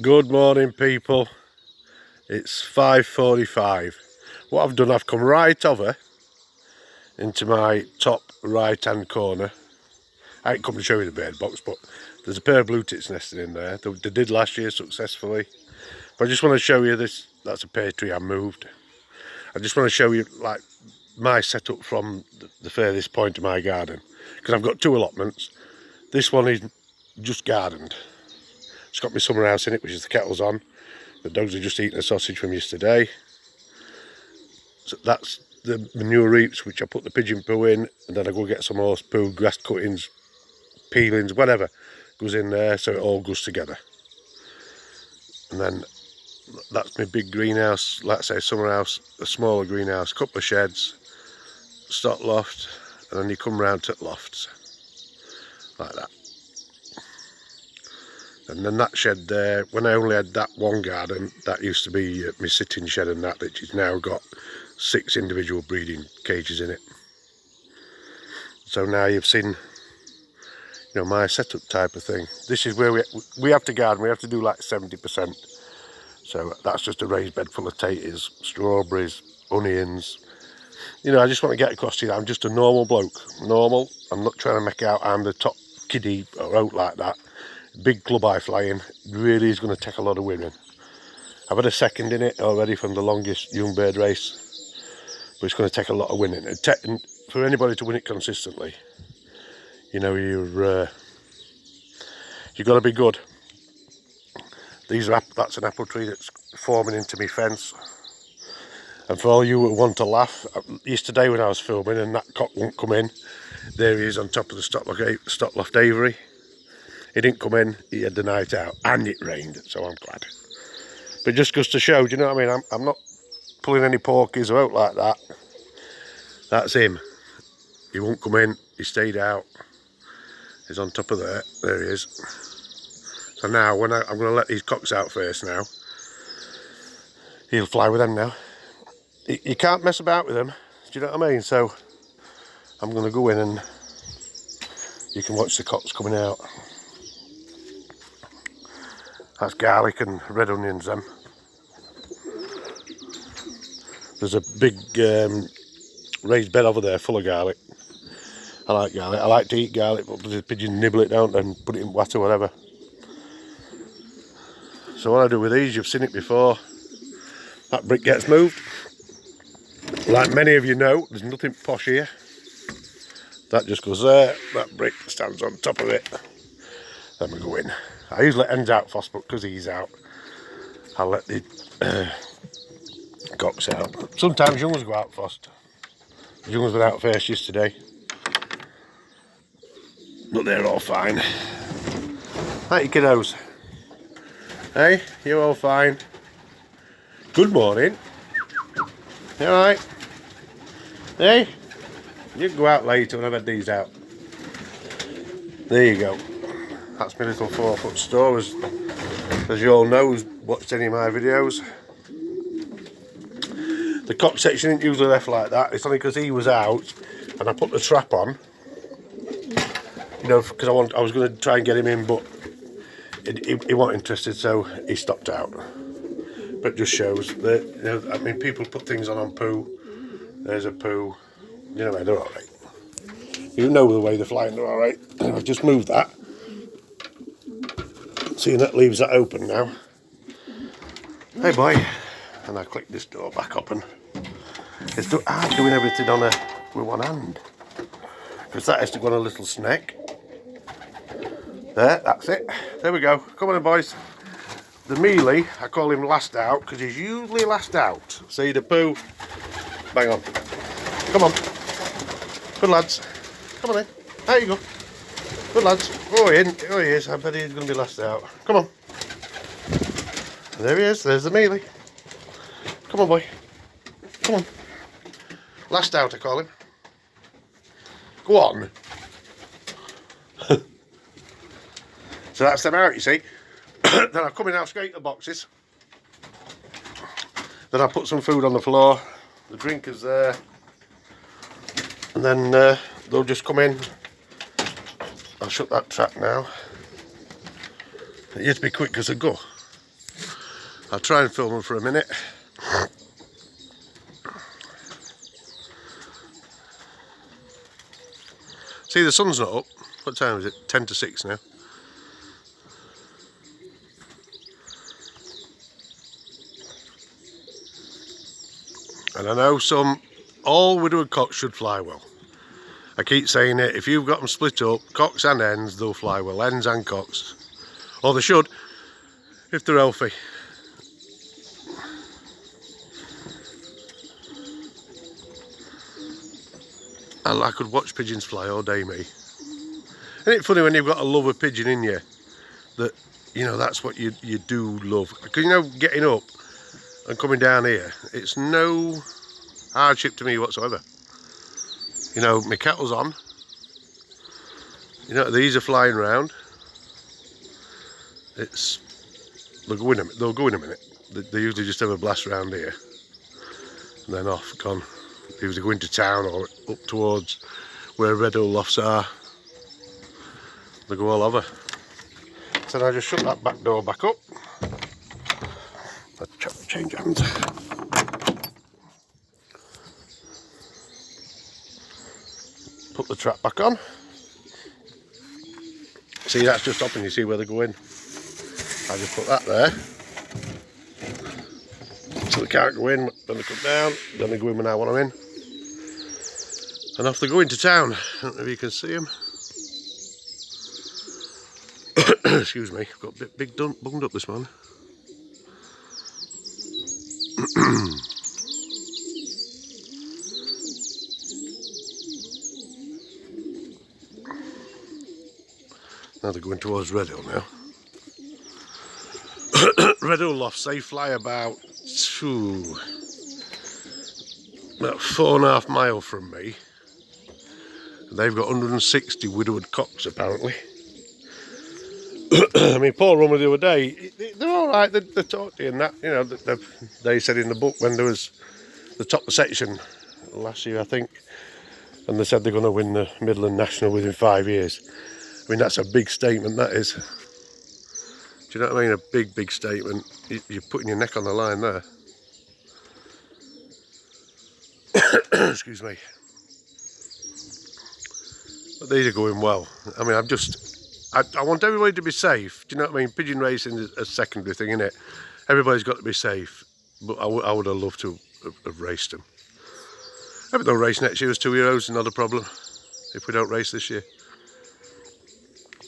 Good morning, people. It's 5:45. What I've done, I've come right over into my top right hand corner. I ain't come to show you the bird box, but there's a pair of blue tits nesting in there. They did last year successfully. But I just want to show you this. That's a pear tree I moved. I just want to show you like my setup from the furthest point of my garden, because I've got two allotments. This one is just gardened. It's got my summer house in it, which is the kettle's on. The dogs are just eating a sausage from yesterday. So that's the manure heaps, which I put the pigeon poo in, and then I go get some horse poo, grass cuttings, peelings, whatever goes in there, so it all goes together. And then that's my big greenhouse, like I say, summer house, a smaller greenhouse, couple of sheds, stock loft, and then you come round to lofts like that. And then that shed there, when I only had that one garden, that used to be my sitting shed, and that which has now got 6 individual breeding cages in it. So now you've seen, my setup type of thing. This is where we have to garden. We have to do like 70%. So that's just a raised bed full of taters, strawberries, onions. I just want to get across to you that I'm just a normal bloke. Normal. I'm not trying to make out I'm the top kiddie or out like that. Big club high flying. Really is going to take a lot of women. I've had a second in it already from the longest young bird race. But it's going to take a lot of winning. And for anybody to win it consistently, you've got to be good. That's an apple tree that's forming into my fence. And for all you who want to laugh, yesterday when I was filming and that cock won't come in, there he is on top of the stock loft aviary. He didn't come in, he had the night out, and it rained, so I'm glad. But just goes to show, do you know what I mean? I'm not pulling any porkies or out like that. That's him. He won't come in, he stayed out. He's on top of there he is. So now, I'm going to let these cocks out first now. He'll fly with them now. You can't mess about with them, do you know what I mean? So I'm going to go in and you can watch the cocks coming out. That's garlic and red onions, them. There's a big raised bed over there full of garlic. I like garlic. I like to eat garlic, but the pigeons nibble it down and put it in water or whatever. So what I do with these, you've seen it before. That brick gets moved. Like many of you know, there's nothing posh here. That just goes there. That brick stands on top of it. Then we go in. I usually let ends out first, but because he's out, I'll let the cocks out. Sometimes young ones go out first. The young ones were out first yesterday. But they're all fine. Hi, you kiddos. Hey, you're all fine. Good morning. You alright? Hey, you can go out later when I've had these out. There you go. That's my little 4-foot store, as you all know, who's watched any of my videos. The cock section isn't usually left like that. It's only because he was out and I put the trap on. Because I was going to try and get him in, but he wasn't interested, so he stopped out. But it just shows that, people put things on poo. There's a poo. They're alright. You know the way they're flying, they're alright. I've just moved that. Seeing that leaves that open now. Hey boy. And I click this door back up and it's doing everything with one hand. Because that has to go on a little snake. There, that's it. There we go. Come on boys. The mealy, I call him last out because he's usually last out. See the poo? Bang on. Come on. Good lads. Come on in. There you go. Good lads. Oh, he is. I bet he's going to be last out. Come on. There he is. There's the mealy. Come on, boy. Come on. Last out, I call him. Go on. So that's them out, you see. Then I come in out straight to the boxes. Then I put some food on the floor. The drink is there. And then they'll just come in. I'll shut that trap now. You have to be quick because they go. I'll try and film them for a minute. See, the sun's not up. What time is it? 10 to 6 now. And I know all widowed cocks should fly well. I keep saying it, if you've got them split up, cocks and hens, they'll fly well, hens and cocks. Or they should, if they're healthy. I could watch pigeons fly all day, me. Isn't it funny when you've got a love of pigeon in you, that, you know, that's what you do love. Because, you know, getting up and coming down here, it's no hardship to me whatsoever. You know, my kettle's on. You know, these are flying around. They'll go in a minute. They usually just have a blast around here. And then off, gone. They usually go into town or up towards where Red Hull lofts are. They go all over. So now I just shut that back door back up. Let's change hands. Put the trap back on. See, that's just stopping, you see where they go in. I just put that there. So they can't go in, then they come down, then they go in when I want them in. And off they go into town. I don't know if you can see them. Excuse me, I've got a bit bunged up this morning. Now they're going towards Red Hull now. Red Hull lofts, they fly about 4.5 miles from me. They've got 160 widowed cocks apparently. I mean, Paul run with the other day, they're all right, they talk to you and that, you know, they said in the book when there was the top of the section last year, I think, and they said they're going to win the Midland National within 5 years. I mean, that's a big statement, that is. Do you know what I mean? A big, big statement. You're putting your neck on the line there. Excuse me. But these are going well. I mean, I want everybody to be safe. Do you know what I mean? Pigeon racing is a secondary thing, isn't it? Everybody's got to be safe. But I would have loved to have raced them. Maybe they'll race next year as 2-year-olds, not a problem. If we don't race this year.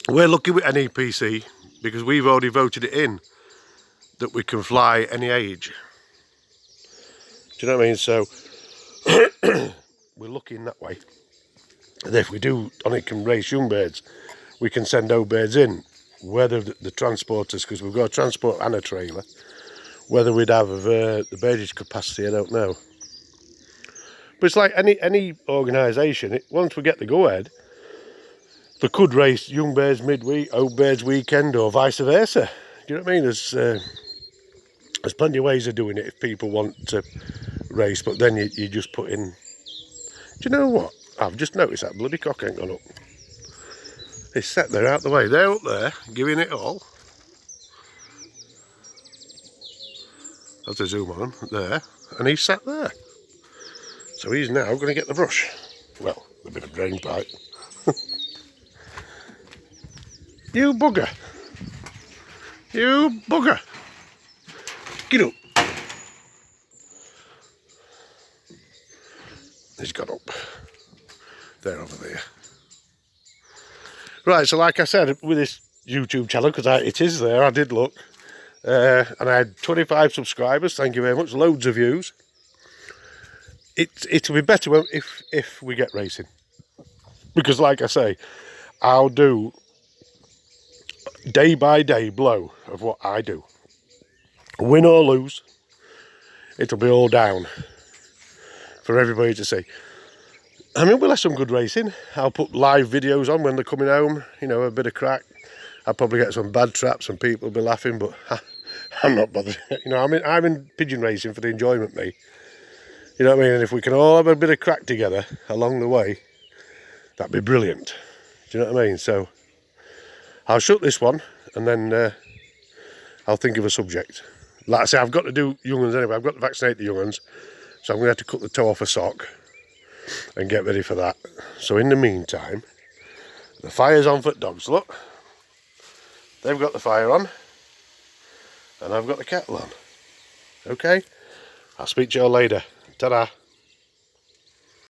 We're lucky with NEPC because we've already voted it in that we can fly any age. Do you know what I mean? So we're lucky in that way. And if we do only can race young birds, we can send old birds in. Whether the transporters, because we've got a transport and a trailer, whether we'd have the birdage capacity, I don't know. But it's like any organisation, once we get the go-ahead, they could race young birds midweek, old birds weekend, or vice versa. Do you know what I mean? There's plenty of ways of doing it if people want to race, but then you just put in... Do you know what? I've just noticed that bloody cock ain't gone up. It's set there out the way. They're up there, giving it all. I'll have to zoom on him, there. And he's sat there. So he's now going to get the brush. Well, a bit of drain pipe. You bugger. You bugger. Get up. He's got up. They're over there. Right, so like I said, with this YouTube channel, because it is there, I did look. And I had 25 subscribers, thank you very much, loads of views. It'll be better if we get racing. Because like I say, I'll do day by day blow of what I do. Win or lose, it'll be all down for everybody to see. I mean, we'll have some good racing. I'll put live videos on when they're coming home, you know, a bit of crack. I'll probably get some bad traps and people will be laughing, but I'm not bothered. You know, I'm in pigeon racing for the enjoyment, me. You know what I mean? And if we can all have a bit of crack together along the way, that'd be brilliant. Do you know what I mean? So I'll shut this one and then I'll think of a subject like I say, I've got to do young ones anyway. I've got to vaccinate the young ones, so I'm going to have to cut the toe off a sock and get ready for that. So in the meantime, the fire's on for dogs. Look, they've got the fire on, and I've got the kettle on. Okay, I'll speak to you all later. Ta-da.